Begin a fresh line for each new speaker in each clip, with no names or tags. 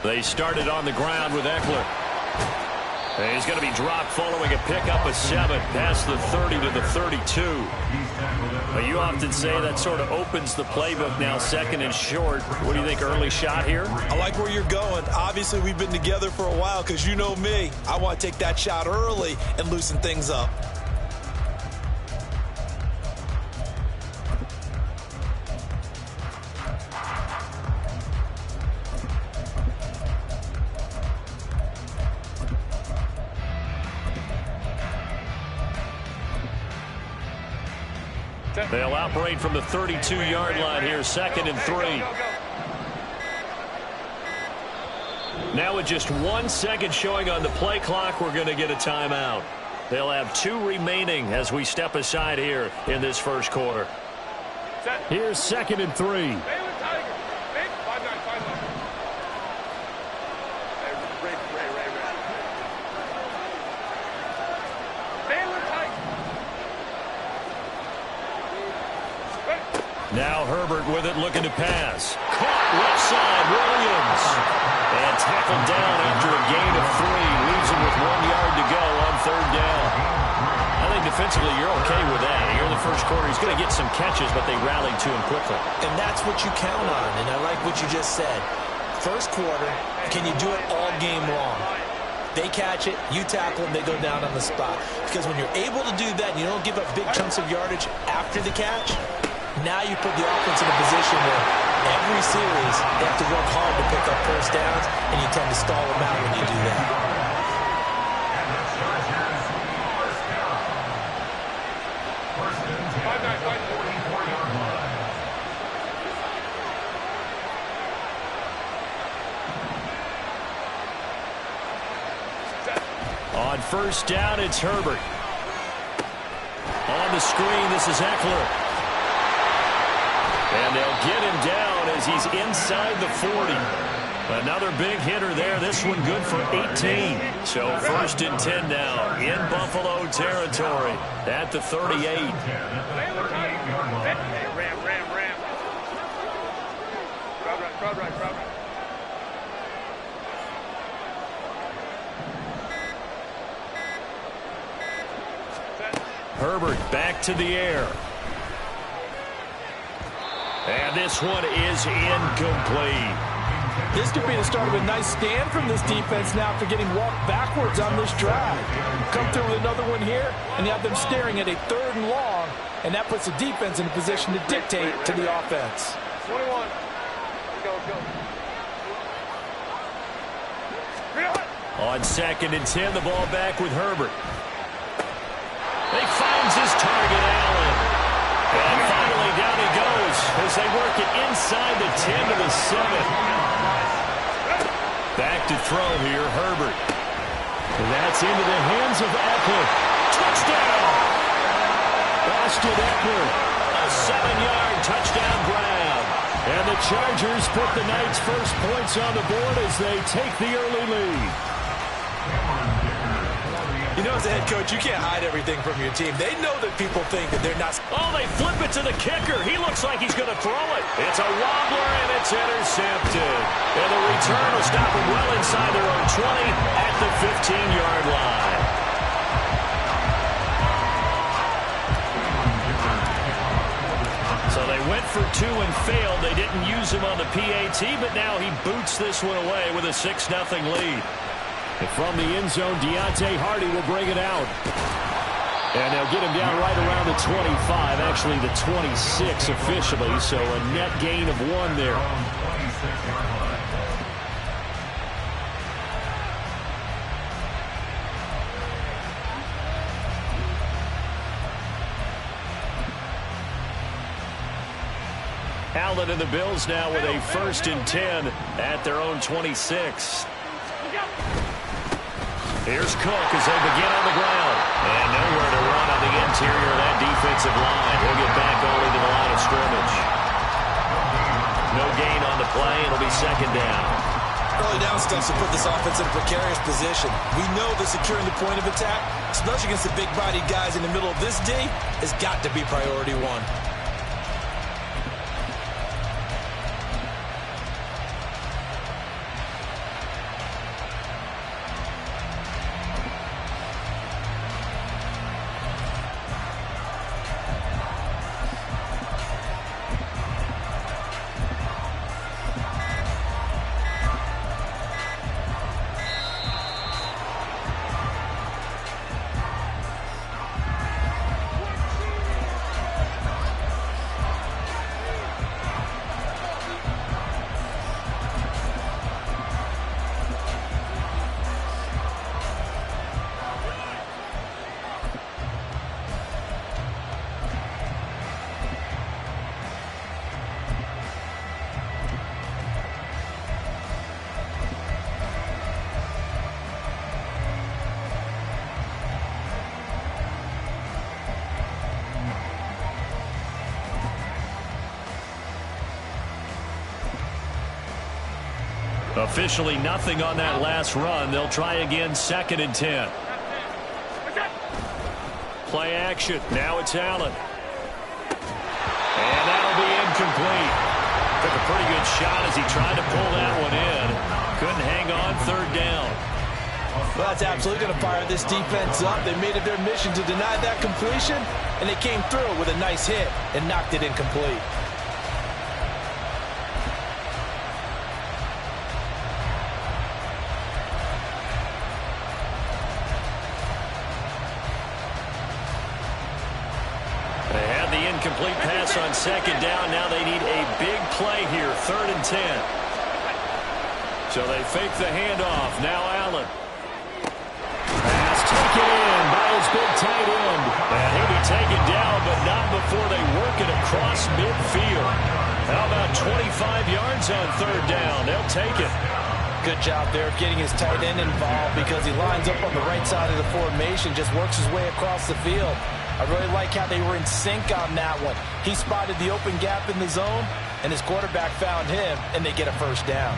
They started on the ground with Eckler. And he's going to be dropped following a pickup of 7 past the 30 to the 32. But you often say that sort of opens the playbook now, second and short. What do you think, early shot here?
I like where you're going. Obviously, we've been together for a while because you know me. I want to take that shot early and loosen things up.
They'll operate from the 32-yard line here, second and 3. Now with just 1 second showing on the play clock, we're going to get a timeout. They'll have 2 remaining as we step aside here in this first quarter. Here's second and 3. Now Herbert with it, looking to pass. Caught left side, Williams. And tackled down after a gain of 3. Leaves him with 1 yard to go on third down. I think defensively you're okay with that. Here in the first quarter, he's going to get some catches, but they rallied to him quickly.
And that's what you count on, and I like what you just said. First quarter, can you do it all game long? They catch it, you tackle them, they go down on the spot. Because when you're able to do that and you don't give up big chunks of yardage after the catch, now you put the offense in a position where every series they have to work hard to pick up first downs, and you tend to stall them out when you do that.
On first down, it's Herbert. On the screen, this is Eckler. And they'll get him down as he's inside the 40. Another big hitter there. This one good for 18. So first and 10 now in Buffalo territory at the 38. Herbert back to the air. And this one is incomplete.
This could be the start of a nice stand from this defense now after getting walked backwards on this drive. Come through with another one here, and you have them staring at a 3rd and long, and that puts the defense in a position to dictate to the offense.
21. Go.
On second and 10, the ball back with Herbert. He finds his target, Allen. And finally down he goes as they work it inside the 10 to the 7. Back to throw here, Herbert. And that's into the hands of Eckler. Touchdown! Austin Eckler, a 7-yard touchdown grab. And the Chargers put the Knights' first points on the board as they take the early lead.
You know, as a head coach, you can't hide everything from your team. They know that people think that they're not.
Oh, they flip it to the kicker. He looks like he's going to throw it. It's a wobbler, and it's intercepted. And the return will stop him well inside their own 20 at the 15-yard line. So they went for 2 and failed. They didn't use him on the PAT, but now he boots this one away with a 6-0 lead. And from the end zone, Deontay Hardy will bring it out. And they'll get him down right around the 25, actually the 26 officially, so a net gain of 1 there. Allen and the Bills now with a 1st and 10 at their own 26. Here's Cook as they begin on the ground. And nowhere to run on the interior of that defensive line. He'll get back only to the line of scrimmage. No gain on the play. It'll be 2nd down.
Early down stuff to put this offense in a precarious position. We know that securing the point of attack, especially against the big-bodied guys in the middle of this D, has got to be priority 1.
Officially nothing on that last run. They'll try again, 2nd and 10. Play action. Now it's Allen. And that'll be incomplete. Took a pretty good shot as he tried to pull that one in. Couldn't hang on, 3rd down.
Well, that's absolutely going to fire this defense up. They made it their mission to deny that completion, and they came through with a nice hit and knocked it incomplete.
They had the incomplete pass on 2nd down. Now they need a big play here, 3rd and 10. So they fake the handoff. Now Allen. Pass taken in by his big tight end. And he'll be taken down, but not before they work it across midfield. How about 25 yards on 3rd down? They'll take it.
Good job there of getting his tight end involved because he lines up on the right side of the formation, just works his way across the field. I really like how they were in sync on that one. He spotted the open gap in the zone, and his quarterback found him, and they get a 1st down.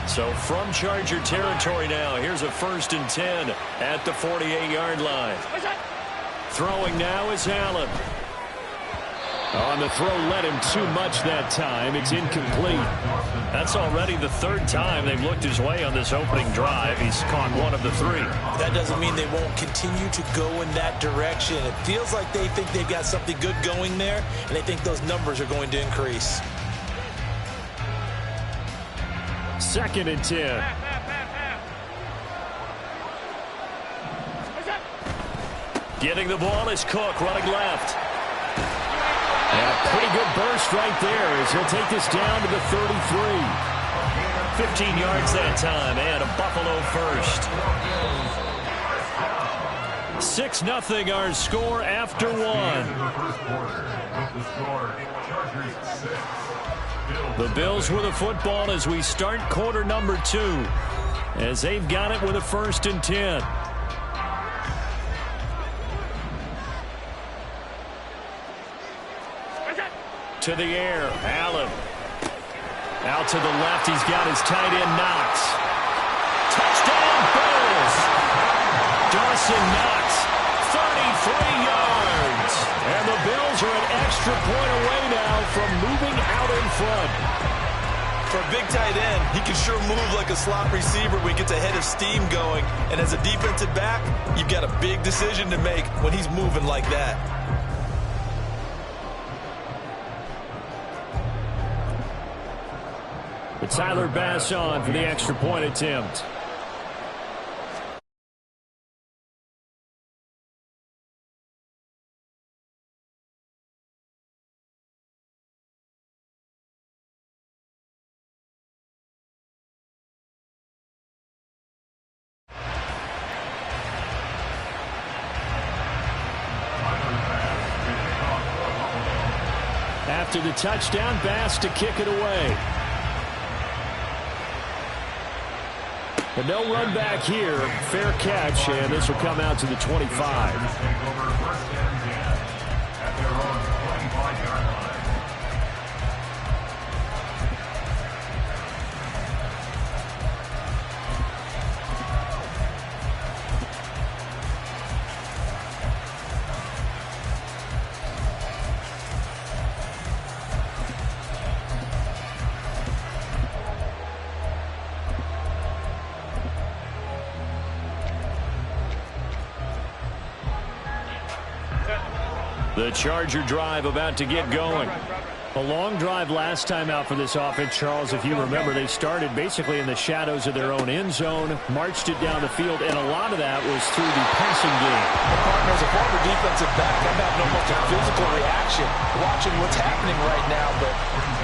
So from Charger territory now, here's a 1st and 10 at the 48-yard line. Throwing now is Allen. On the throw, led him too much that time. It's incomplete. That's already the 3rd time they've looked his way on this opening drive. He's caught 1 of the 3.
That doesn't mean they won't continue to go in that direction. It feels like they think they've got something good going there, and they think those numbers are going to increase.
2nd and 10. Getting the ball is Cook, running left. And a pretty good burst right there as he'll take this down to the 33. 15 yards that time, and a Buffalo 1st. 6-0 our score after 1. The Bills with a football as we start quarter number 2, as they've got it with a 1st and 10. To the air, Allen. Out to the left, he's got his tight end Knox. Touchdown Bills! Dawson Knox, 33 yards. And the Bills are an extra point away now from moving out in front.
For a big tight end, he can sure move like a slot receiver when he gets a head of steam going. And as a defensive back, you've got a big decision to make when he's moving like that.
But Tyler Bass on for the extra point attempt. After the touchdown, Bass to kick it away. But no run back here. Fair catch, and this will come out to the 25. The Charger drive about to get going. A long drive last time out for this offense, Charles. If you remember, they started basically in the shadows of their own end zone, marched it down the field, and a lot of that was through the passing game.
Partners, a former defensive back, I'm having almost a physical reaction watching what's happening right now, but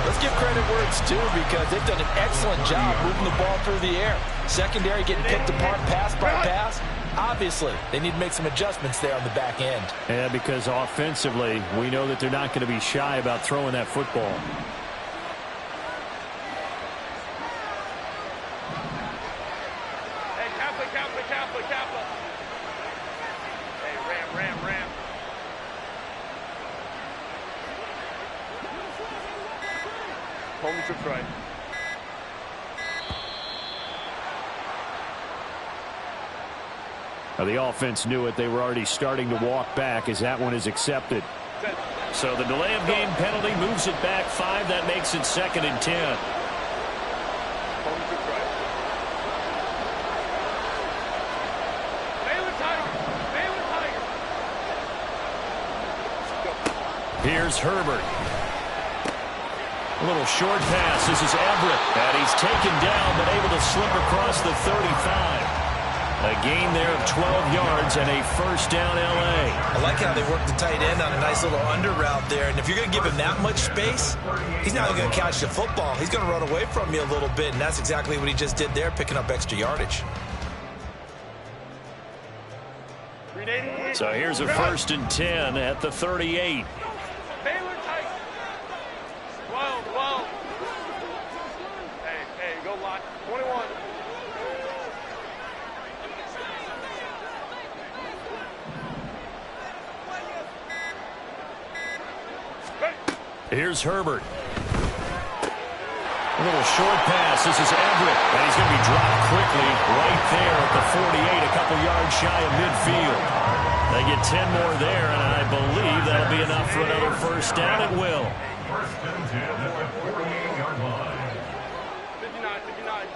let's give credit where it's due because they've done an excellent job moving the ball through the air. Secondary getting picked apart pass by pass. Obviously, they need to make some adjustments there on the back end.
Yeah, because offensively, we know that they're not going to be shy about throwing that football.
Hey, Kappa. Hey, Ram. Home trips right.
Now, the offense knew it. They were already starting to walk back as that one is accepted. So the delay of game penalty moves it back 5. That makes it 2nd and 10. Here's Herbert. A little short pass. This is Everett. And he's taken down, but able to slip across the 35. A gain there of 12 yards and a first down L.A.
I like how they work the tight end on a nice little under route there. And if you're going to give him that much space, he's not even going to catch the football. He's going to run away from you a little bit, and that's exactly what he just did there, picking up extra yardage.
So here's a 1st and 10 at the 38.
12. Hey, go line. 21.
Here's Herbert. A little short pass. This is Everett. And he's going to be dropped quickly right there at the 48, a couple yards shy of midfield. They get 10 more there, and I believe that'll be enough for another first down. It will.
59.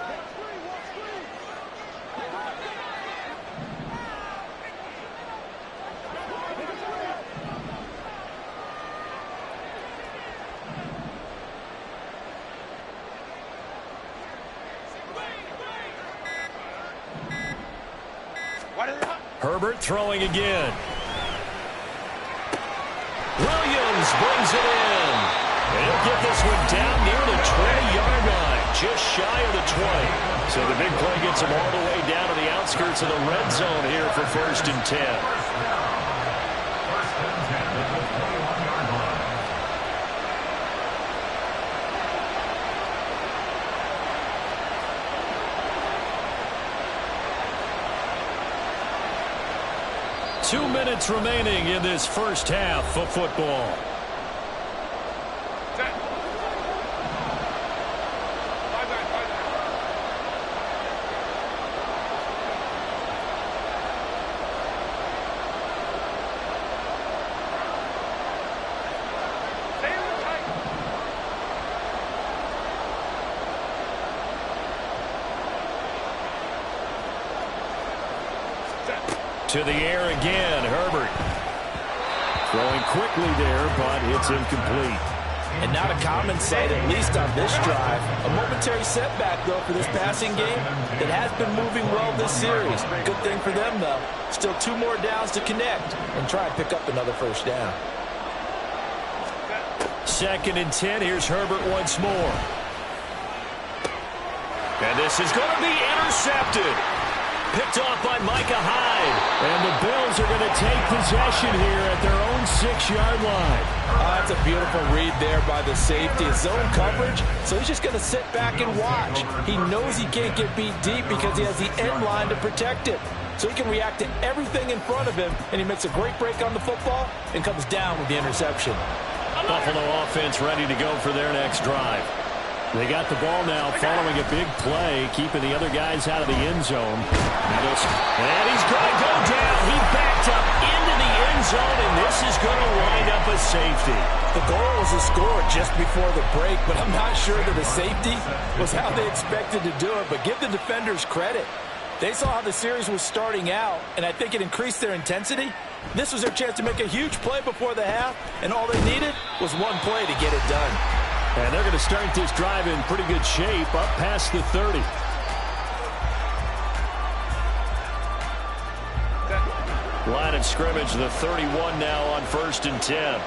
Herbert throwing again. Williams brings it in. And he'll get this one down near the 20-yard line, just shy of the 20. So the big play gets him all the way down to the outskirts of the red zone here for 1st and 10. 2 minutes remaining in this first half of football. To the air again, Herbert. Throwing quickly there, but it's incomplete.
And not a common sight, at least on this drive. A momentary setback, though, for this passing game that has been moving well this series. Good thing for them, though. Still 2 more downs to connect and try and pick up another first down.
2nd and 10. Here's Herbert once more. And this is going to be intercepted. Picked off by Micah Hyde. And the Bills are going to take possession here at their own 6-yard line.
That's a beautiful read there by the safety. Zone coverage, so he's just going to sit back and watch. He knows he can't get beat deep because he has the end line to protect it. So he can react to everything in front of him, and he makes a great break on the football and comes down with the interception.
Buffalo offense ready to go for their next drive. They got the ball now following a big play, keeping the other guys out of the end zone. And he's going to go down. He backed up into the end zone, and this is going to wind up a safety.
The goal was a score just before the break, but I'm not sure that a safety was how they expected to do it. But give the defenders credit. They saw how the series was starting out, and I think it increased their intensity. This was their chance to make a huge play before the half, and all they needed was one play to get it done.
And they're going to start this drive in pretty good shape, up past the 30. Line of scrimmage, the 31 now on 1st and 10.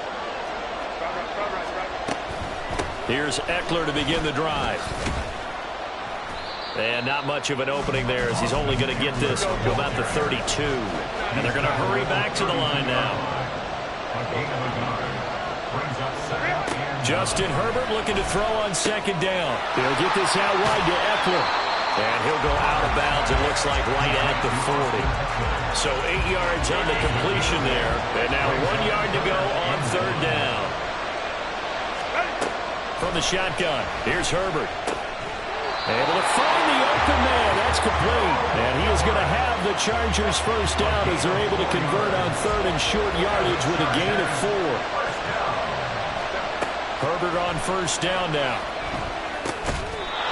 Here's Eckler to begin the drive. And not much of an opening there as he's only going to get this to about the 32. And they're going to hurry back to the line now. Justin Herbert looking to throw on 2nd down. He'll get this out wide to Eckler. And he'll go out of bounds, it looks like, right at the 40. So 8 yards on the completion there. And now 1 yard to go on 3rd down. From the shotgun, here's Herbert. Able to find the open man. That's complete. And he is going to have the Chargers first down as they're able to convert on third and short yardage with a gain of 4. Herbert on first down now.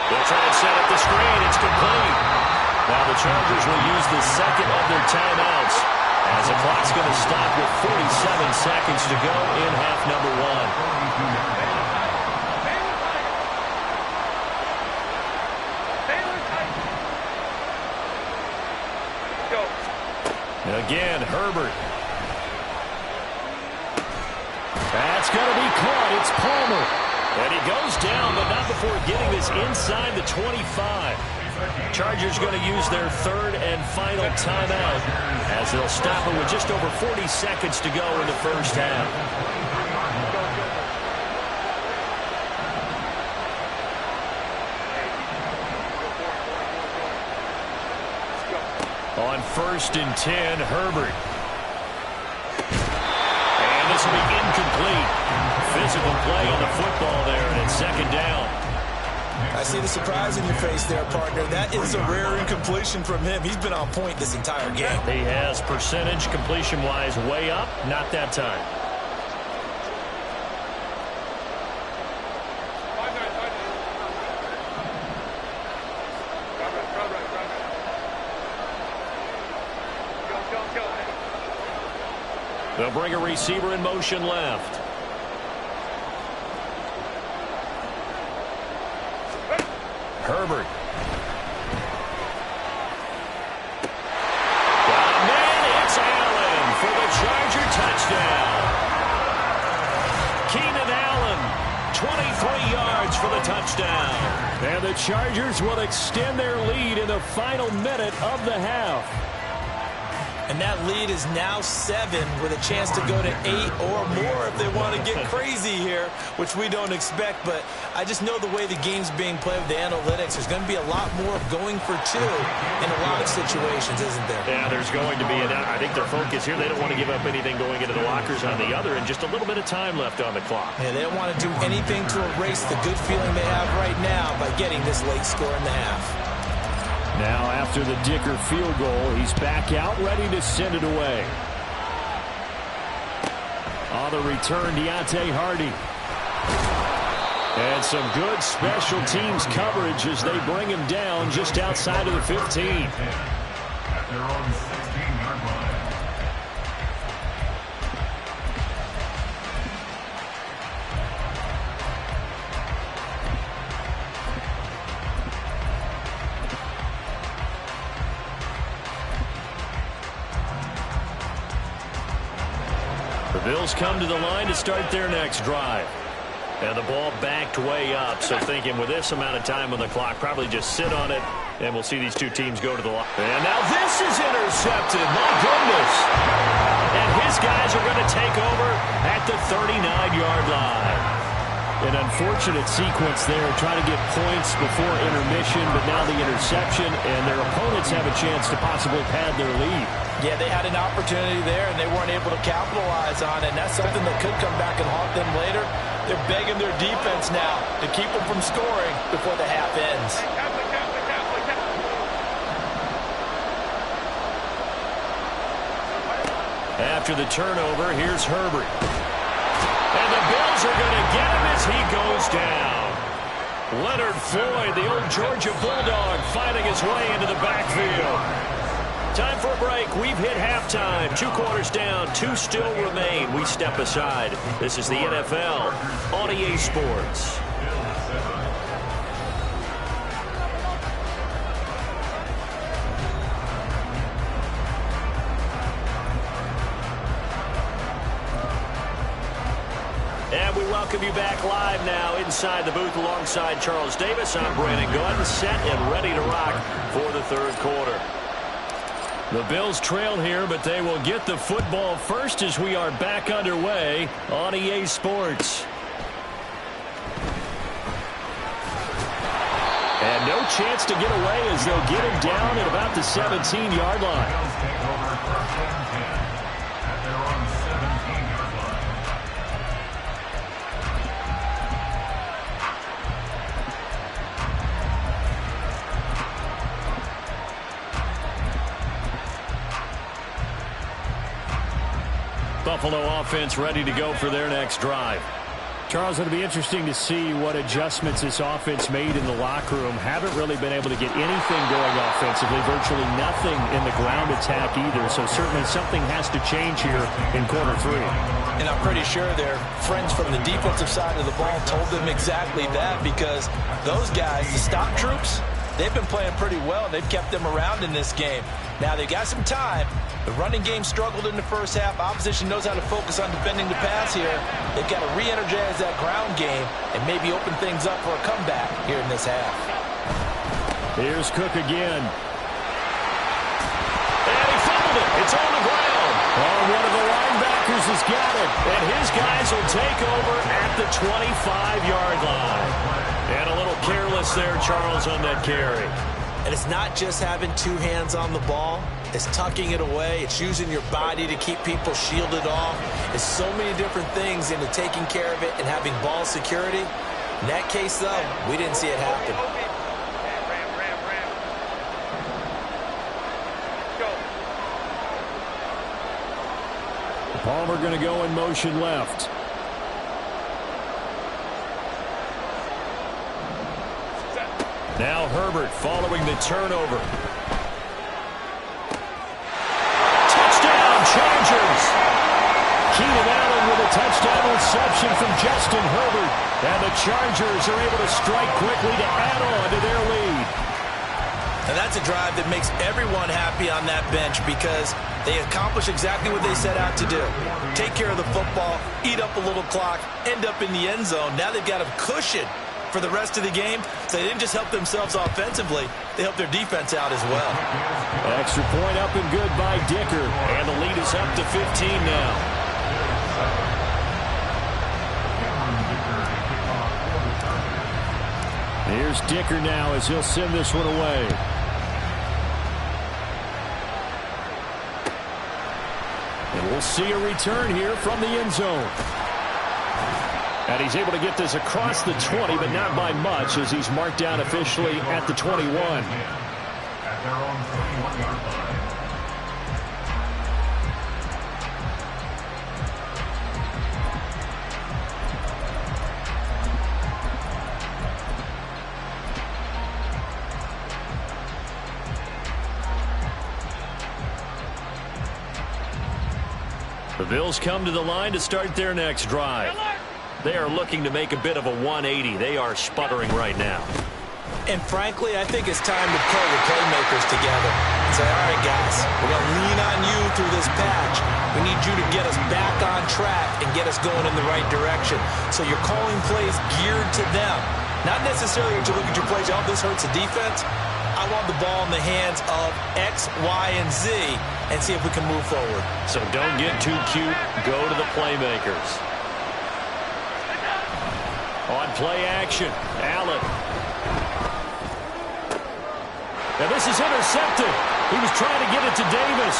They'll try and set up the screen. It's complete. Now the Chargers will use the second of their timeouts as the clock's going to stop with 47 seconds to go in half number 1. Again, Herbert. That's going to be caught. It's Palmer. And he goes down, but not before getting this inside the 25. Chargers going to use their third and final timeout as they'll stop it with just over 40 seconds to go in the first half. On first and 10, Herbert. And this will be incomplete. Physical play on the football there, and it's second down.
I see the surprise in your face there, partner. That is a rare incompletion from him. He's been on point this entire game.
He has percentage completion-wise way up, not that time. They'll bring a receiver in motion left. Herbert. Got a man. It's Allen for the Charger touchdown. Keenan Allen, 23 yards for the touchdown. And the Chargers will extend their lead in the final minute of the half.
And that lead is now 7 with a chance to go to 8 or more if they want to get crazy here, which we don't expect. But I just know the way the game's being played with the analytics, there's going to be a lot more of going for 2 in a lot of situations, isn't there?
Yeah, there's going to be. And I think their focus here, they don't want to give up anything going into the lockers on the other, and just a little bit of time left on the clock.
Yeah, they don't want to do anything to erase the good feeling they have right now by getting this late score in the half.
Now, after the Dicker field goal, he's back out, ready to send it away. On the return, Deontay Hardy. And some good special teams coverage as they bring him down just outside of the 15.
At their own 16-yard line.
The Bills come to the line to start their next drive. And the ball backed way up, so thinking with this amount of time on the clock, probably just sit on it, and we'll see these two teams go to the line. And now this is intercepted. My goodness. And his guys are going to take over at the 39-yard line. An unfortunate sequence there, trying to get points before intermission, but now the interception, and their opponents have a chance to possibly pad their lead.
Yeah, they had an opportunity there, and they weren't able to capitalize on it, and that's something that could come back and haunt them later. They're begging their defense now to keep them from scoring before the half ends.
After the turnover, here's Herbert. And the Bills are going to get him as he goes down. Leonard Floyd, the old Georgia Bulldog, fighting his way into the backfield. Time for a break. We've hit halftime. 2 quarters down. 2 still remain. We step aside. This is the NFL on EA Sports. And we welcome you back live now inside the booth alongside Charles Davis. I'm Brandon Gordon, set and ready to rock for the third quarter. The Bills trail here, but they will get the football first as we are back underway on EA Sports. And no chance to get away as they'll get him down at about the 17-yard line.
Bills take over first and 10 at their own 17-yard line.
Buffalo offense ready to go for their next drive. Charles, it'll be interesting to see what adjustments this offense made in the locker room. Haven't really been able to get anything going offensively, virtually nothing in the ground attack either. So certainly something has to change here in quarter 3.
And I'm pretty sure their friends from the defensive side of the ball told them exactly that, because those guys, the stop troops, they've been playing pretty well. They've kept them around in this game. Now they've got some time. The running game struggled in the first half. Opposition knows how to focus on defending the pass here. They've got to re-energize that ground game and maybe open things up for a comeback here in this half.
Here's Cook again. And he fumbled it. It's on the ground. Oh, one of the linebackers has got it. And his guys will take over at the 25-yard line. And a little careless there, Charles, on that carry.
And it's not just having two hands on the ball. It's tucking it away. It's using your body to keep people shielded off. It's so many different things into taking care of it and having ball security. In that case, though, we didn't see it happen.
Palmer going to go in motion left. Now Herbert following the turnover. Touchdown, Chargers! Keenan Allen with a touchdown reception from Justin Herbert. And the Chargers are able to strike quickly to add on to their lead.
And that's a drive that makes everyone happy on that bench, because they accomplish exactly what they set out to do. Take care of the football, eat up a little clock, end up in the end zone. Now they've got a cushion for the rest of the game, so they didn't just help themselves offensively, they helped their defense out as well.
Extra point up and good by Dicker, and the lead is up to 15 now. Here's Dicker now as he'll send this one away. And we'll see a return here from the end zone. And he's able to get this across the 20, but not by much, as he's marked down officially at the 21.
At their own 21-yard line.
The Bills come to the line to start their next drive. They are looking to make a bit of a 180. They are sputtering right now.
And frankly, I think it's time to pull the playmakers together and say, all right, guys, we're going to lean on you through this patch. We need you to get us back on track and get us going in the right direction. So you're calling plays geared to them. Not necessarily that you look at your plays, oh, this hurts the defense. I want the ball in the hands of X, Y, and Z and see if we can move forward.
So don't get too cute. Go to the playmakers. On play action, Allen. Now this is intercepted. He was trying to get it to Davis.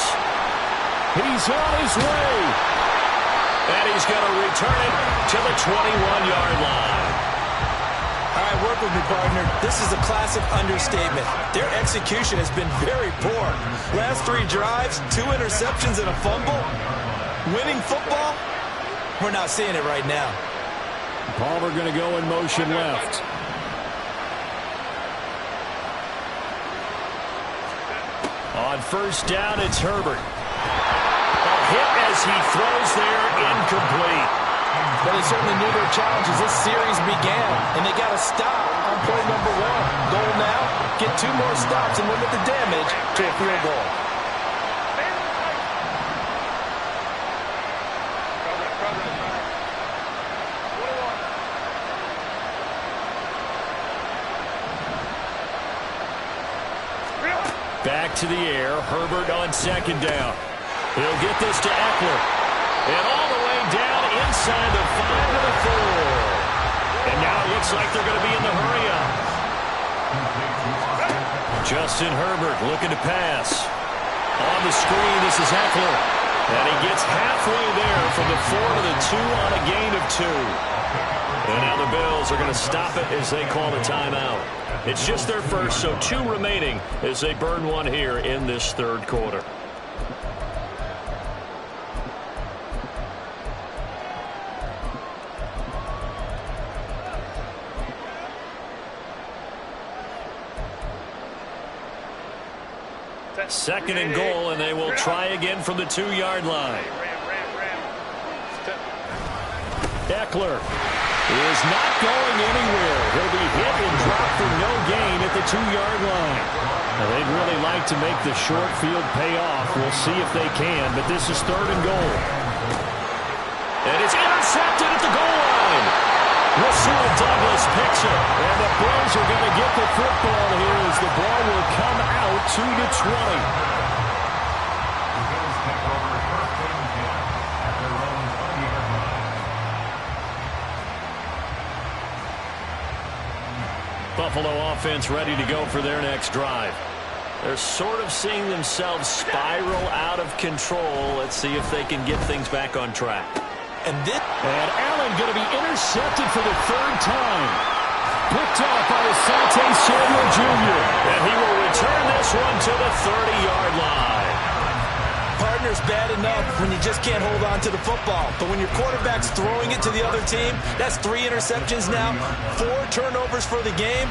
He's on his way. And he's going to return it to the 21-yard line.
All right, work with me, partner. This is a classic understatement. Their execution has been very poor. Last 3 drives, 2 interceptions and a fumble. Winning football? We're not seeing it right now.
Palmer going to go in motion left. On first down, it's Herbert. A hit as he throws there, incomplete.
But they certainly knew their challenge as this series began, and they got to stop on play number 1. Goal now, get 2 more stops and limit the damage to a field goal.
Back to the air, Herbert on second down. He'll get this to Eckler. And all the way down inside the 5 to the 4. And now it looks like they're going to be in the hurry-up. Justin Herbert looking to pass. On the screen, this is Eckler. And he gets halfway there from the 4 to the 2 on a gain of 2. And now the Bills are going to stop it as they call a timeout. It's just their first, so 2 remaining as they burn one here in this third quarter. 2nd and goal, and they will try again from the 2-yard line. Eckler is not going anywhere. He'll be hit and dropped for no gain at the 2-yard line. Now, they'd really like to make the short field pay off. We'll see if they can, but this is 3rd and goal. And it's intercepted at the goal line. Russell Douglas picks it, and the Bills are going to get the football here as the ball will come out to the 20. Buffalo offense ready to go for their next drive. They're sort of seeing themselves spiral out of control. Let's see if they can get things back on track. And Allen going to be intercepted for the 3rd time. Picked off by Asante Samuel Jr. And he will return this one to the 30-yard line.
Partner's bad enough when you just can't hold on to the football. But when your quarterback's throwing it to the other team, that's 3 interceptions now, 4 turnovers for the game.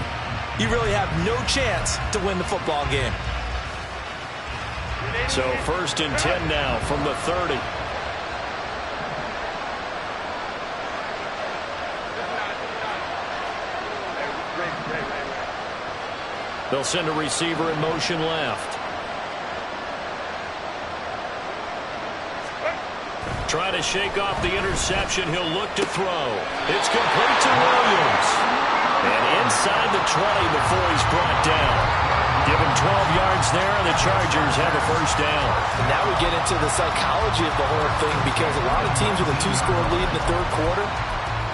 You really have no chance to win the football game.
So 1st and 10 now from the 30. They'll send a receiver in motion left. Trying to shake off the interception. He'll look to throw. It's complete to Williams. And inside the 20 before he's brought down. Give him 12 yards there, and the Chargers have a 1st down.
And now we get into the psychology of the whole thing, because a lot of teams with a 2-score lead in the 3rd quarter,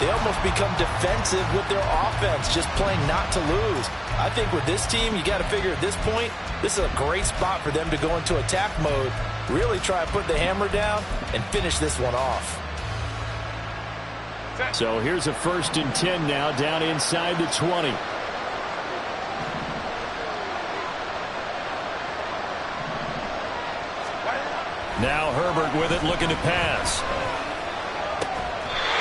they almost become defensive with their offense, just playing not to lose. I think with this team, you got to figure at this point, this is a great spot for them to go into attack mode, really try to put the hammer down and finish this one off.
So here's a 1st and 10 now, down inside the 20. Now Herbert with it, looking to pass.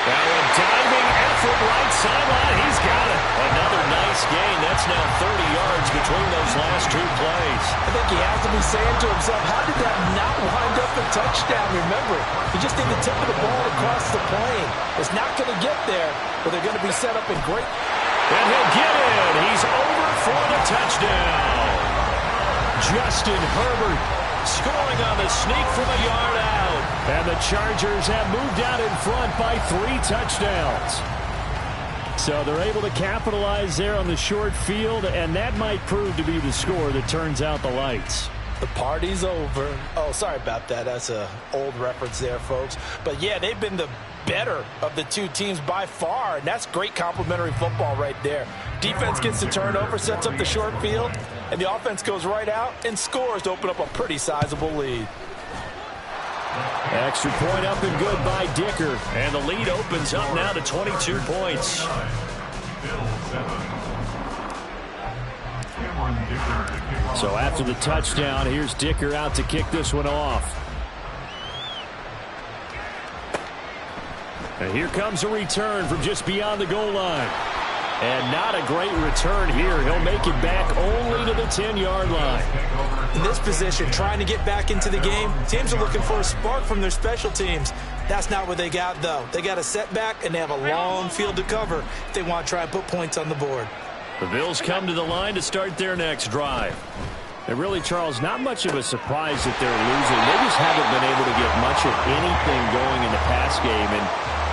Now a diving effort right sideline. He's got it. Another nice gain. That's now 30 yards between those last 2 plays.
I think he has to be saying to himself, how did that not wind up a touchdown? Remember, you just need the tip of the ball across the plane. It's not going to get there, but they're going to be set up in great.
And he'll get in. He's over for the touchdown. Justin Herbert scoring on the sneak from a yard out. And the Chargers have moved out in front by 3 touchdowns. So they're able to capitalize there on the short field, and that might prove to be the score that turns out the lights.
The party's over. Oh, sorry about that. That's an old reference there, folks. But, yeah, they've been the better of the 2 teams by far, and that's great complimentary football right there. Defense gets the turnover, sets up the short field, and the offense goes right out and scores to open up a pretty sizable lead.
Extra point up and good by Dicker, and the lead opens up now to 22 points. So after the touchdown, here's Dicker out to kick this one off. And here comes a return from just beyond the goal line. And not a great return here. He'll make it back only to the 10-yard line.
In this position, trying to get back into the game, teams are looking for a spark from their special teams. That's not what they got, though. They got a setback, and they have a long field to cover if they want to try and put points on the board.
The Bills come to the line to start their next drive. And really, Charles, not much of a surprise that they're losing. They just haven't been able to get much of anything going in the pass game. And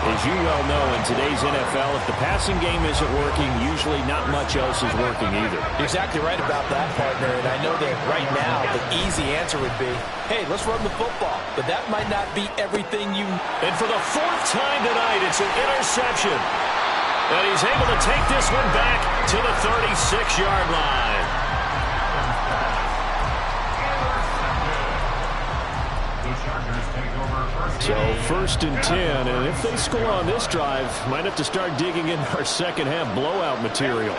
as you well know, in today's NFL, if the passing game isn't working, usually not much else is working either.
You're exactly right about that, partner. And I know that right now the easy answer would be, hey, let's run the football. But that might not be everything you...
And for the 4th time tonight, it's an interception. And he's able to take this one back to the 36-yard line. So 1st and 10, and if they score on this drive, might have to start digging in our second half blowout material.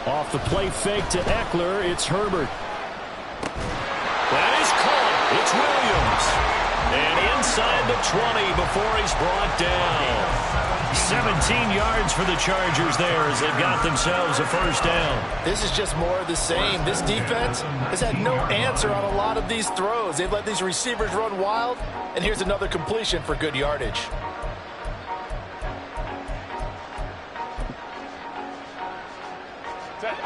Off the play fake to Eckler, it's Herbert. That is caught. It's Williams. And inside the 20 before he's brought down. 17 yards for the Chargers there as they've got themselves a first down.
This is just more of the same. This defense has had no answer on a lot of these throws. They've let these receivers run wild, and here's another completion for good yardage.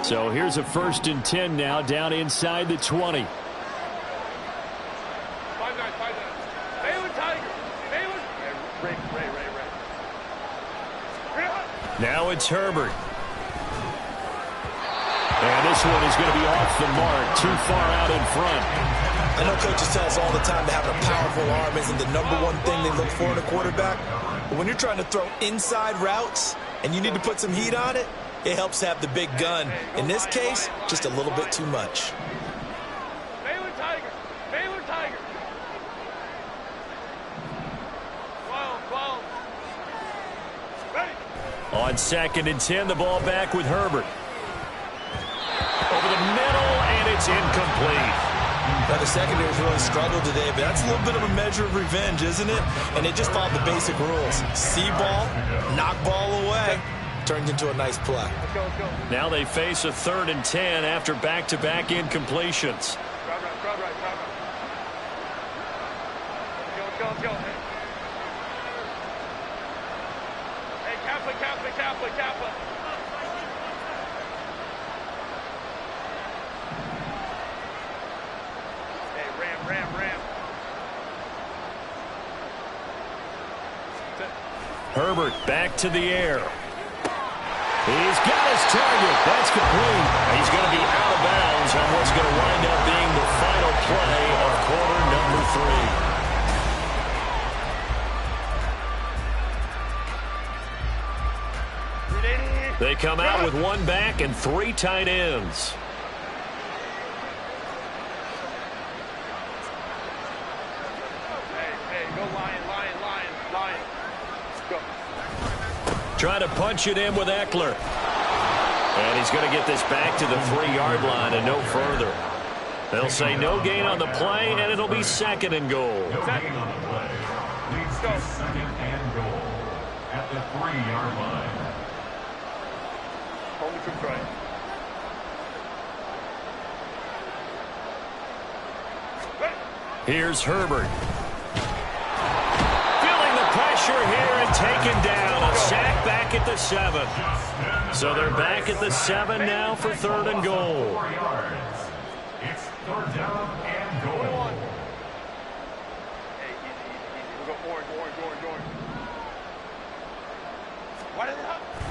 So here's a 1st and 10 now down inside the 20. Now it's Herbert. And this one is going to be off the mark, too far out in front.
I know coaches tell us all the time that having a powerful arm isn't the #1 thing they look for in a quarterback. But when you're trying to throw inside routes and you need to put some heat on it, it helps have the big gun. In this case, just a little bit too much.
On 2nd and 10, the ball back with Herbert. Over the middle, and it's incomplete.
Now, the secondary's really struggled today, but that's a little bit of a measure of revenge, isn't it? And they just followed the basic rules. See ball, knock ball away. Turns into a nice play.
Now they face a 3rd and 10 after back-to-back incompletions.
Let's go. Hey, Kappa. Hey, Ram.
Herbert back to the air. He's got his target. That's complete. He's going to be out of bounds on what's going to wind up being the final play of quarter number 3. They come out with 1 back and 3 tight ends.
Hey, go Lion. Let's go.
Trying to punch it in with Eckler. And he's going to get this back to the 3-yard line and no further. They'll say no gain on the play, and it'll be 2nd and goal.
No gain on the play. Leads to 2nd and goal at the 3-yard line.
Hold the troops right.
Here's Herbert. Feeling the pressure here and taken down. A sack back at the 7. So they're back at the 7 now for 3rd and goal.
4 yards. It's 3rd down and goal.
Hey, easy. We'll go orange. Why did it?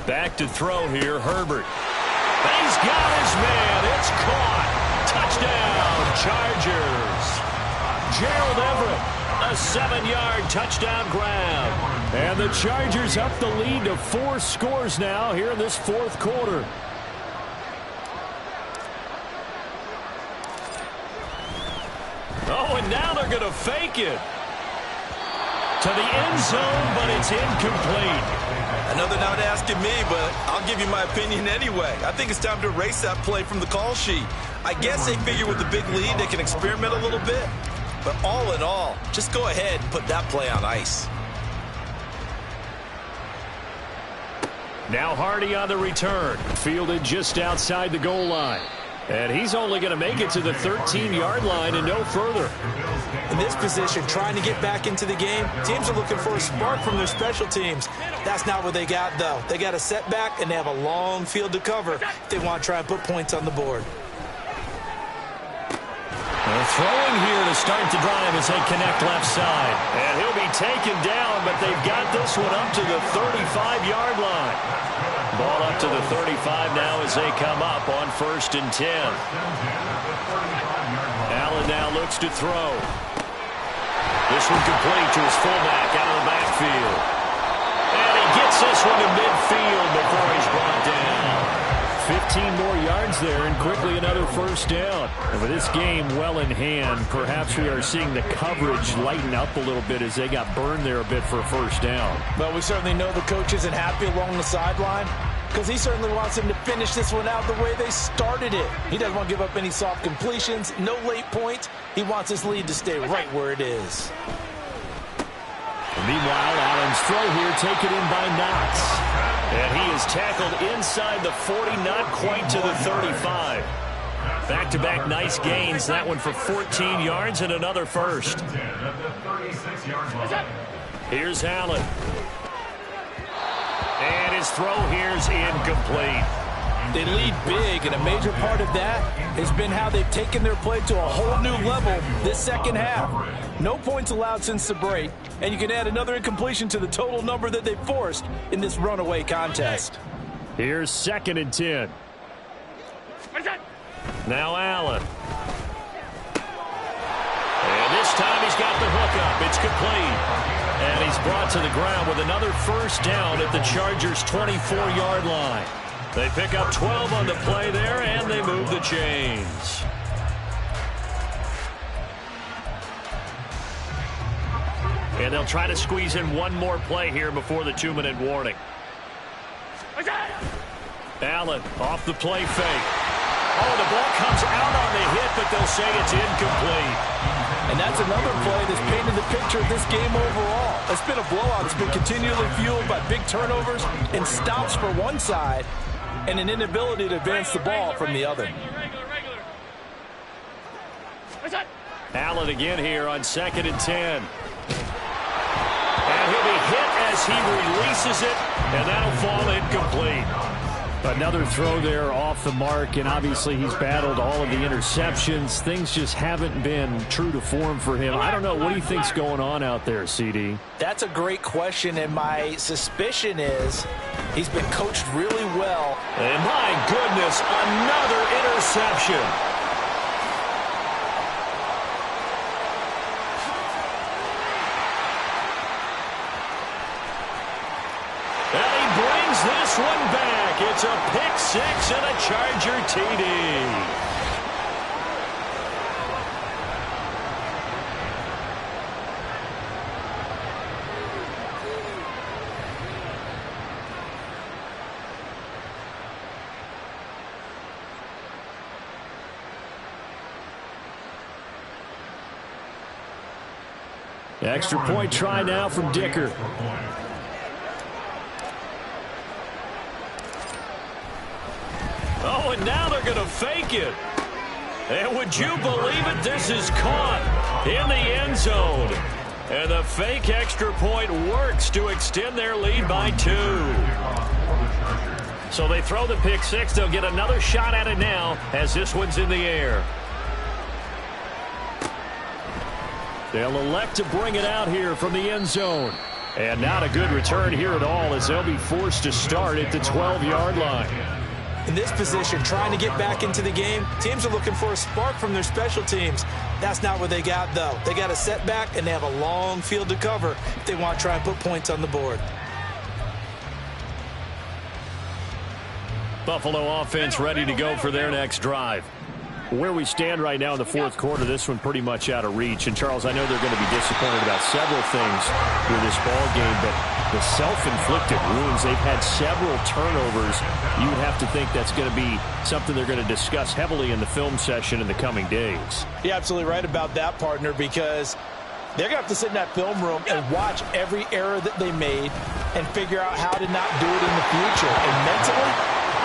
Back to throw here, Herbert. He's got his man. It's caught. Touchdown, Chargers. Gerald Everett, a 7-yard touchdown grab. And the Chargers up the lead to 4 scores now here in this 4th quarter. Oh, and now they're going to fake it. To the end zone, but it's incomplete.
I know they're not asking me, but I'll give you my opinion anyway. I think it's time to erase that play from the call sheet. I guess they figure with the big lead they can experiment a little bit. But all in all, just go ahead and put that play on ice.
Now Hardy on the return. Fielded just outside the goal line. And he's only going to make it to the 13-yard line and no further.
In this position, trying to get back into the game, teams are looking for a spark from their special teams. That's not what they got, though. They got a setback, and they have a long field to cover if they want to try and put points on the board.
They're throwing here to start the drive as they connect left side. And he'll be taken down, but they've got this one up to the 35-yard line. Ball up to the 35 now as they come up on 1st and 10. Allen now looks to throw. This one complete to his fullback out of the backfield. And he gets this one to midfield before he's brought down. 15 more yards there and quickly another 1st down. And with this game well in hand, perhaps we are seeing the coverage lighten up a little bit as they got burned there a bit for a 1st down.
Well, we certainly know the coach isn't happy along the sideline because he certainly wants them to finish this one out the way they started it. He doesn't want to give up any soft completions, no late points. He wants his lead to stay right where it is.
Meanwhile, Allen's throw here taken in by Knox. And he is tackled inside the 40, not quite to the 35. Back-to-back nice gains. That one for 14 yards and another first. Here's Allen. And his throw here's incomplete.
They lead big, and a major part of that has been how they've taken their play to a whole new level this second half. No points allowed since the break, and you can add another incompletion to the total number that they forced in this runaway contest.
Here's 2nd and 10. Now Allen. And this time he's got the hook up. It's complete. And he's brought to the ground with another first down at the Chargers' 24-yard line. They pick up 12 on the play there, and they move the chains. And they'll try to squeeze in one more play here before the 2-minute warning. Allen off the play fake. Oh, the ball comes out on the hit, but they'll say it's incomplete.
And that's another play that's painted the picture of this game overall. It's been a blowout. It's been continually fueled by big turnovers and stops for one side and an inability to advance the ball from the other.
Allen again here on 2nd and 10. And he'll be hit as he releases it, and that'll fall incomplete. Another throw there off the mark, and obviously he's battled all of the interceptions. Things just haven't been true to form for him. I don't know. What do you think's going on out there, CD?
That's a great question, and my suspicion is he's been coached really well.
And my goodness, another interception. And he brings this one back. It's a pick six and a Charger TD. Extra point try now from Dicker. Oh, and now they're going to fake it. And would you believe it? This is caught in the end zone. And the fake extra point works to extend their lead by 2. So they throw the pick six. They'll get another shot at it now as this one's in the air. They'll elect to bring it out here from the end zone. And not a good return here at all as they'll be forced to start at the 12-yard line.
In this position, trying to get back into the game, teams are looking for a spark from their special teams. That's not what they got, though. They got a setback, and they have a long field to cover if they want to try and put points on the board.
Buffalo offense ready to go for their next drive. Where we stand right now in the fourth quarter, this one pretty much out of reach. And, Charles, I know they're going to be disappointed about several things with this ball game, but the self-inflicted wounds, they've had several turnovers. You would have to think that's going to be something they're going to discuss heavily in the film session in the coming days.
You're absolutely right about that, partner, because they're going to have to sit in that film room and watch every error that they made and figure out how to not do it in the future. And mentally,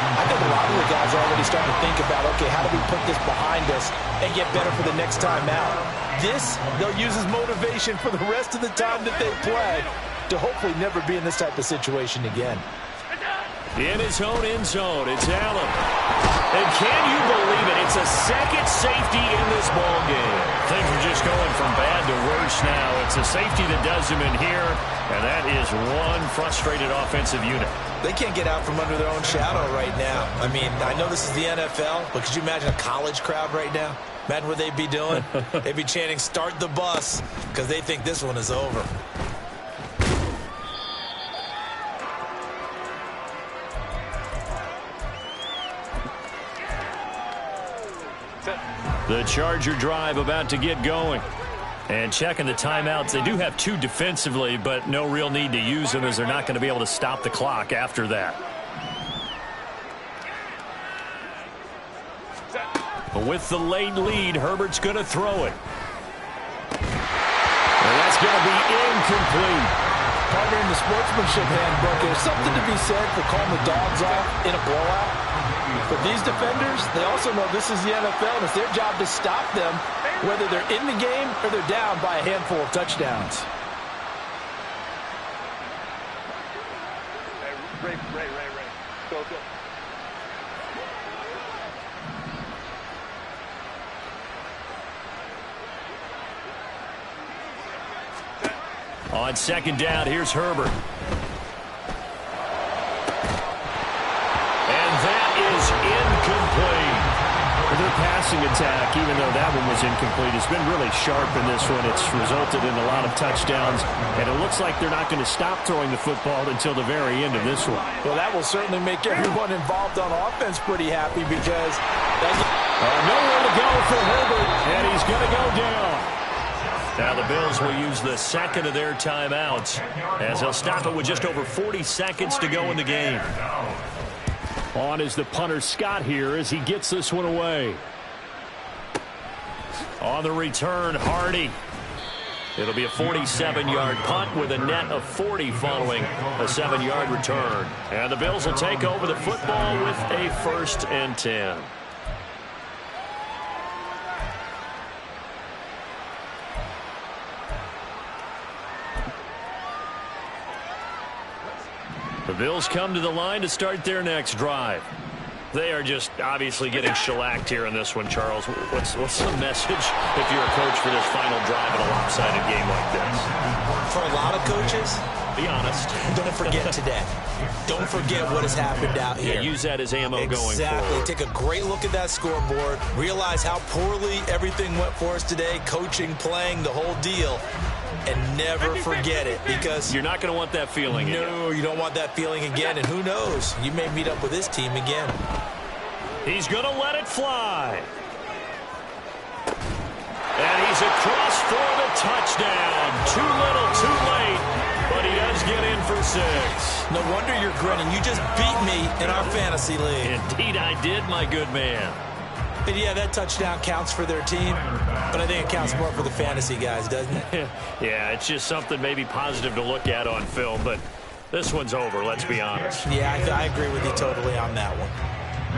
I think a lot of the guys are already starting to think about, okay, how do we put this behind us and get better for the next time out? This, they'll use as motivation for the rest of the time that they play to hopefully never be in this type of situation again.
In his own end zone, it's Allen. And can you believe it? It's a second safety in this ball game. Things are just going from bad to worse now. It's a safety that does him in here, and that is one frustrated offensive unit.
They can't get out from under their own shadow right now. I mean, I know this is the NFL, but could you imagine a college crowd right now? Imagine what they'd be doing. They'd be chanting, "Start the bus," because they think this one is over.
The Charger drive about to get going. And checking the timeouts, they do have 2 defensively, but no real need to use them as they're not going to be able to stop the clock after that. But with the late lead, Herbert's going to throw it. And that's going to be incomplete.
sportsmanship handbook. There's something to be said for calling the dogs off in a blowout. But these defenders, they also know this is the NFL, and it's their job to stop them, whether they're in the game or they're down by a handful of touchdowns.
Ray. Go.
On second down, here's Herbert. And that is incomplete. Their passing attack, even though that one was incomplete, has been really sharp in this one. It's resulted in a lot of touchdowns, and it looks like they're not going to stop throwing the football until the very end of this one.
Well, that will certainly make everyone involved on offense pretty happy because
nowhere to go for Herbert, and he's going to go down. Now the Bills will use the second of their timeouts as they'll stop it with just over 40 seconds to go in the game. On is the punter Scott here as he gets this one away. On the return, Hardy. It'll be a 47-yard punt with a net of 40 following a 7-yard return. And the Bills will take over the football with a 1st and 10. The Bills come to the line to start their next drive. They are just obviously getting shellacked here in this one, Charles. What's the message if you're a coach for this final drive in a lopsided game like this?
For a lot of coaches,
be honest.
Don't forget today. Don't forget what has happened out here.
Yeah, use that as ammo going forward.
Exactly. Take a great look at that scoreboard. Realize how poorly everything went for us today. Coaching, playing, the whole deal. And never forget it, because
you're not going to want that feeling again.
No, you don't want that feeling again. And who knows? You may meet up with this team again.
He's going to let it fly. And he's across for the touchdown. Too little, too late. But he does get in for 6.
No wonder you're grinning. You just beat me in our fantasy league.
Indeed I did, my good man.
But yeah, that touchdown counts for their team, but I think it counts more for the fantasy guys, doesn't it?
Yeah, it's just something maybe positive to look at on film, but this one's over, let's be honest.
Yeah, I agree with you totally on that one.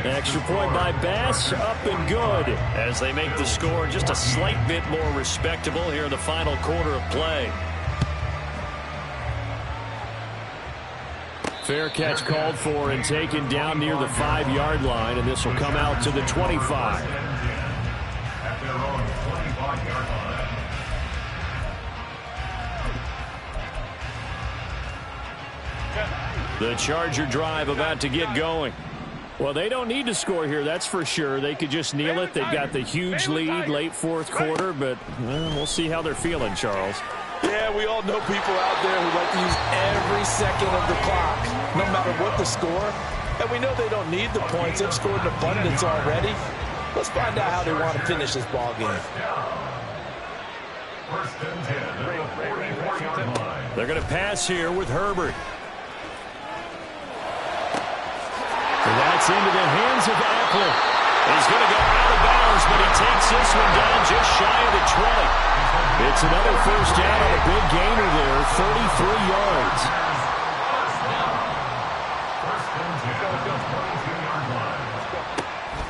Extra point by Bass, up and good, as they make the score just a slight bit more respectable here in the final quarter of play. Fair catch called for and taken down near the 5-yard line, and this will come out to the 25.
At their own 25-yard line.
The Charger drive about to get going. Well, they don't need to score here, that's for sure. They could just kneel it. They've got the huge lead late 4th quarter, but we'll see how they're feeling, Charles.
Yeah, we all know people out there who like to use every second of the clock, no matter what the score. And we know they don't need the points. They've scored in abundance already. Let's find out how they want to finish this ball game.
1st and 10 at the 44-yard line.
They're going to pass here with Herbert. And that's into the hands of Eckler. He's going to go out of bounds, but he takes this one down just shy of the 20. It's another 1st down on a big gainer there, 33 yards.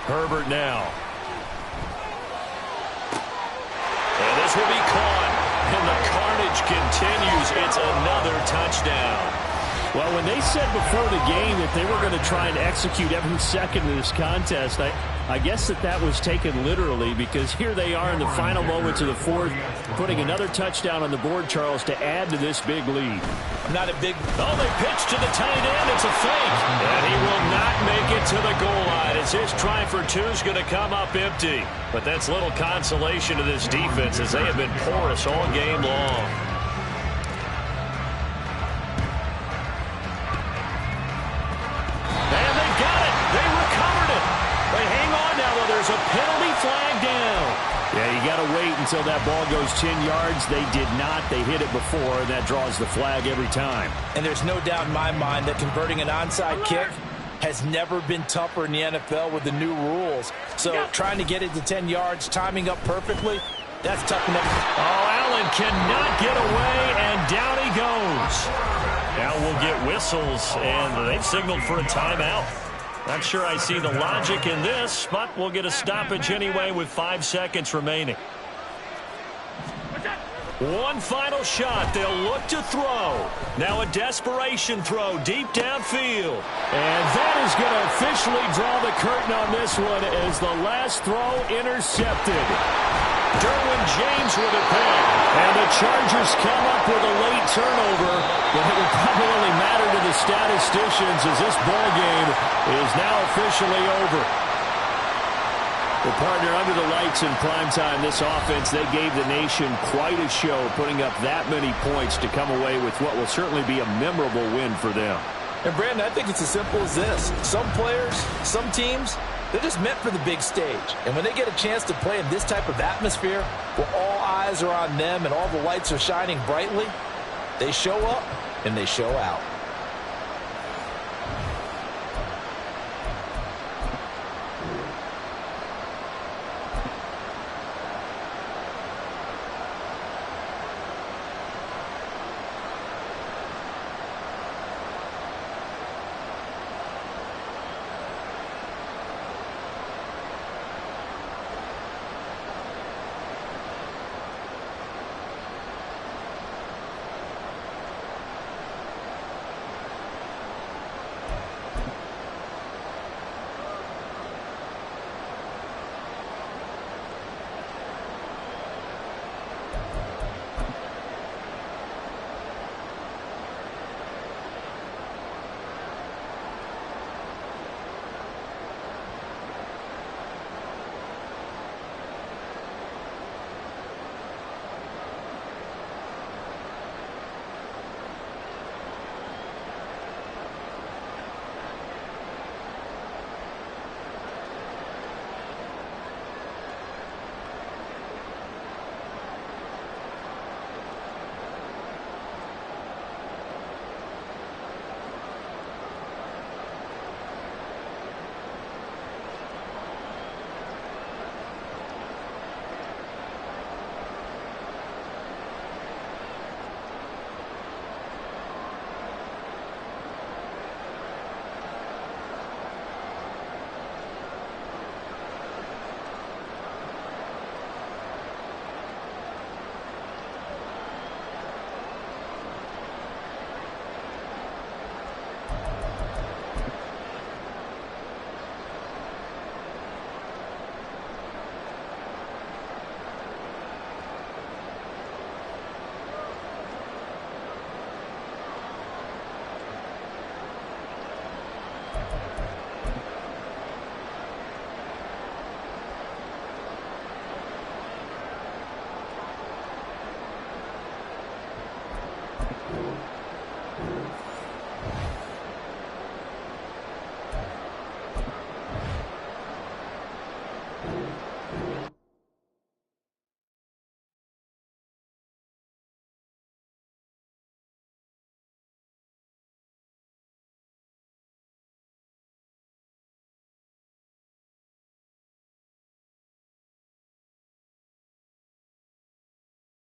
Herbert now. And this will be caught. And the carnage continues. It's another touchdown. Well, when they said before the game that they were going to try and execute every second of this contest, I guess that was taken literally, because here they are in the final moments of the 4th, putting another touchdown on the board, Charles, to add to this big lead.
Not a big...
Oh, they pitch to the tight end. It's a fake. And he will not make it to the goal line, as his try for 2 is going to come up empty. But that's little consolation to this defense, as they have been porous all game long. There's a penalty flag down. Yeah, you got to wait until that ball goes 10 yards. They did not. They hit it before, and that draws the flag every time.
And there's no doubt in my mind that converting an onside kick has never been tougher in the NFL with the new rules. So trying to get it to 10 yards, timing up perfectly, that's tough enough.
Oh, Allen cannot get away, and down he goes. Now we'll get whistles, and they've signaled for a timeout. Not sure I see the logic in this, but we'll get a stoppage anyway with 5 seconds remaining. One final shot. They'll look to throw. Now a desperation throw deep downfield. And that is going to officially draw the curtain on this one as the last throw intercepted. Derwin James with a pick. And the Chargers come up with a late turnover, but it will probably only matter to the statisticians as this ball game is now officially over. Well, partner, under the lights in primetime, this offense, they gave the nation quite a show, putting up that many points to come away with what will certainly be a memorable win for them.
And, Brandon, I think it's as simple as this. Some players, some teams, they're just meant for the big stage. And when they get a chance to play in this type of atmosphere where all eyes are on them and all the lights are shining brightly, they show up and they show out.